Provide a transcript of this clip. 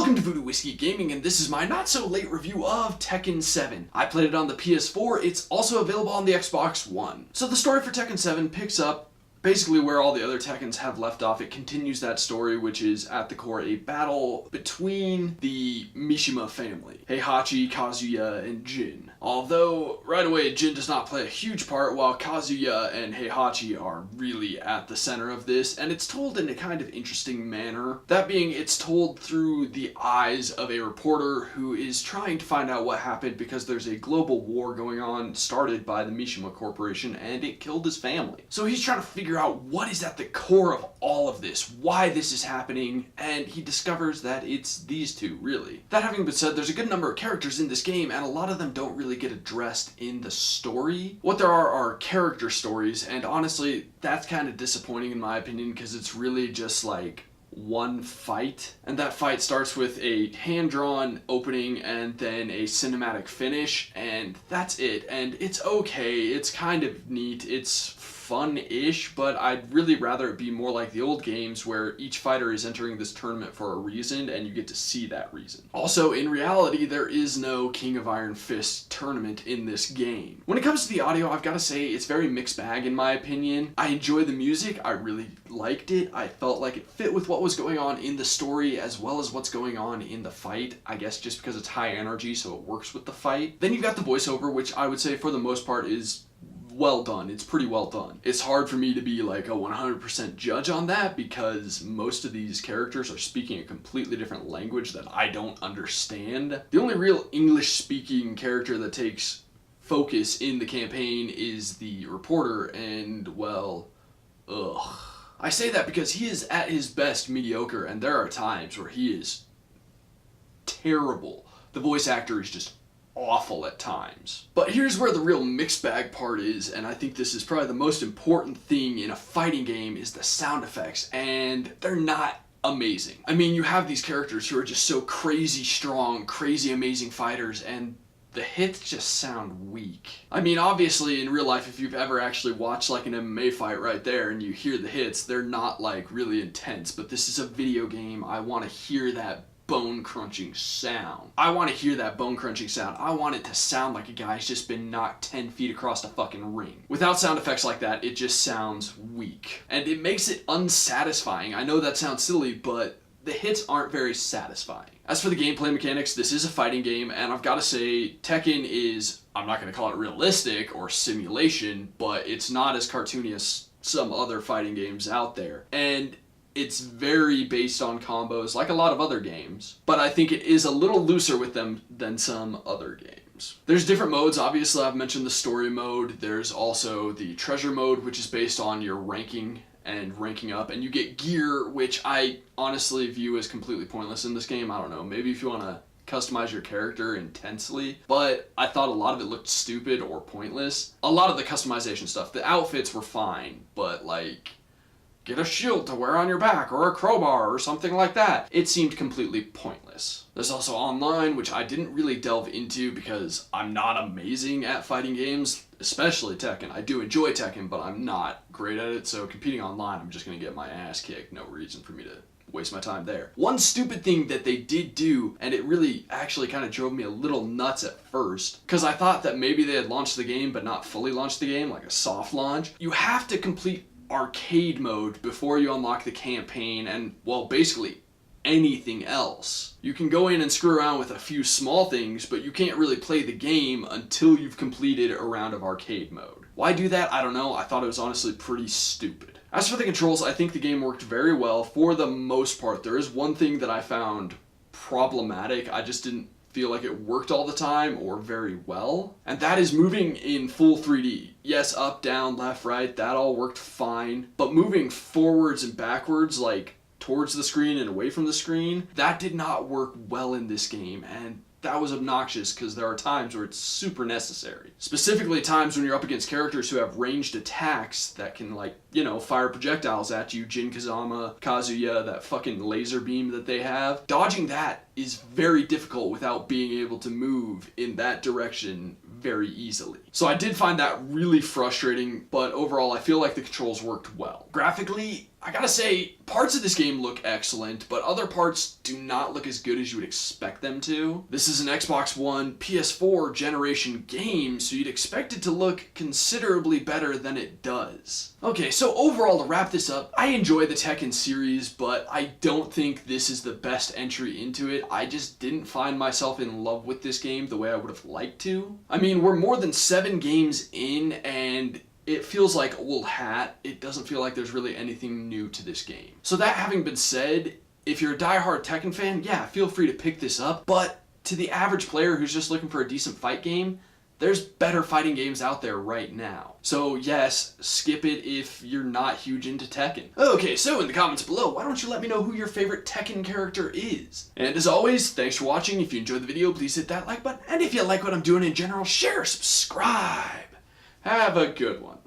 Welcome to Voodoo Whiskey Gaming, and this is my not-so-late review of Tekken 7. I played it on the PS4, it's also available on the Xbox One. So the story for Tekken 7 picks up basically where all the other Tekkens have left off. It continues that story, which is at the core a battle between the Mishima family, Heihachi, Kazuya, and Jin. Although, right away, Jin does not play a huge part, while Kazuya and Heihachi are really at the center of this, and it's told in a kind of interesting manner. That being, it's told through the eyes of a reporter who is trying to find out what happened because there's a global war going on started by the Mishima Corporation, and it killed his family. So he's trying to figure out what is at the core of all of this, why this is happening, and he discovers that it's these two, really. That having been said, there's a good number of characters in this game, and a lot of them don't really get addressed in the story. What there are character stories, and honestly, that's kind of disappointing in my opinion, because it's really just like one fight, and that fight starts with a hand-drawn opening and then a cinematic finish, and that's it. And it's okay, it's kind of neat, it's fun-ish, but I'd really rather it be more like the old games where each fighter is entering this tournament for a reason and you get to see that reason. Also, in reality, there is no King of Iron Fist tournament in this game. When it comes to the audio, I've got to say it's very mixed bag in my opinion. I enjoy the music, I really liked it, I felt like it fit with what was going on in the story as well as what's going on in the fight, I guess just because it's high energy so it works with the fight. Then you've got the voiceover, which I would say for the most part is well done. It's pretty well done. It's hard for me to be like a 100% judge on that because most of these characters are speaking a completely different language that I don't understand. The only real English speaking character that takes focus in the campaign is the reporter, and well, ugh. I say that because he is at his best mediocre, and there are times where he is terrible. The voice actor is just awful at times. But here's where the real mixed bag part is, and I think this is probably the most important thing in a fighting game, is the sound effects, and they're not amazing. I mean, you have these characters who are just so crazy strong, crazy amazing fighters, and the hits just sound weak. I mean, obviously in real life, if you've ever actually watched like an MMA fight right there and you hear the hits, they're not like really intense, but this is a video game. I want to hear that bone-crunching sound. I want to hear that bone-crunching sound. I want it to sound like a guy's just been knocked 10 feet across the fucking ring. Without sound effects like that, it just sounds weak. And it makes it unsatisfying. I know that sounds silly, but the hits aren't very satisfying. As for the gameplay mechanics, this is a fighting game, and I've got to say, Tekken is, I'm not going to call it realistic or simulation, but it's not as cartoony as some other fighting games out there. And it's very based on combos, like a lot of other games, but I think it is a little looser with them than some other games. There's different modes. Obviously, I've mentioned the story mode. There's also the treasure mode, which is based on your ranking and ranking up, and you get gear, which I honestly view as completely pointless in this game. I don't know, maybe if you want to customize your character intensely, but I thought a lot of it looked stupid or pointless. A lot of the customization stuff, the outfits were fine, but like, get a shield to wear on your back or a crowbar or something like that. It seemed completely pointless. There's also online, which I didn't really delve into because I'm not amazing at fighting games, especially Tekken. I do enjoy Tekken, but I'm not great at it, so competing online, I'm just gonna get my ass kicked. No reason for me to waste my time there. One stupid thing that they did do, and it really actually kind of drove me a little nuts at first, because I thought that maybe they had launched the game but not fully launched the game, like a soft launch. You have to complete arcade mode before you unlock the campaign and, well, basically anything else. You can go in and screw around with a few small things, but you can't really play the game until you've completed a round of arcade mode. Why do that? I don't know. I thought it was honestly pretty stupid. As for the controls, I think the game worked very well for the most part. There is one thing that I found problematic. I just didn't feel like it worked all the time or very well, and that is moving in full 3D. Yes, up, down, left, right, that all worked fine, but moving forwards and backwards, like towards the screen and away from the screen, that did not work well in this game, and that was obnoxious because there are times where it's super necessary. Specifically times when you're up against characters who have ranged attacks that can, like, you know, fire projectiles at you. Jin Kazama, Kazuya, that fucking laser beam that they have. Dodging that is very difficult without being able to move in that direction very easily. So I did find that really frustrating, but overall I feel like the controls worked well. Graphically, I gotta say, parts of this game look excellent, but other parts do not look as good as you would expect them to. This is an Xbox One, PS4 generation game, so you'd expect it to look considerably better than it does. Okay, so overall, to wrap this up, I enjoy the Tekken series, but I don't think this is the best entry into it. I just didn't find myself in love with this game the way I would have liked to. I mean, we're more than 7 games in, and it feels like old hat. It doesn't feel like there's really anything new to this game. So that having been said, if you're a diehard Tekken fan, yeah, feel free to pick this up. But to the average player who's just looking for a decent fight game, there's better fighting games out there right now. So yes, skip it if you're not huge into Tekken. Okay, so in the comments below, why don't you let me know who your favorite Tekken character is? And as always, thanks for watching. If you enjoyed the video, please hit that like button. And if you like what I'm doing in general, share, subscribe. Have a good one.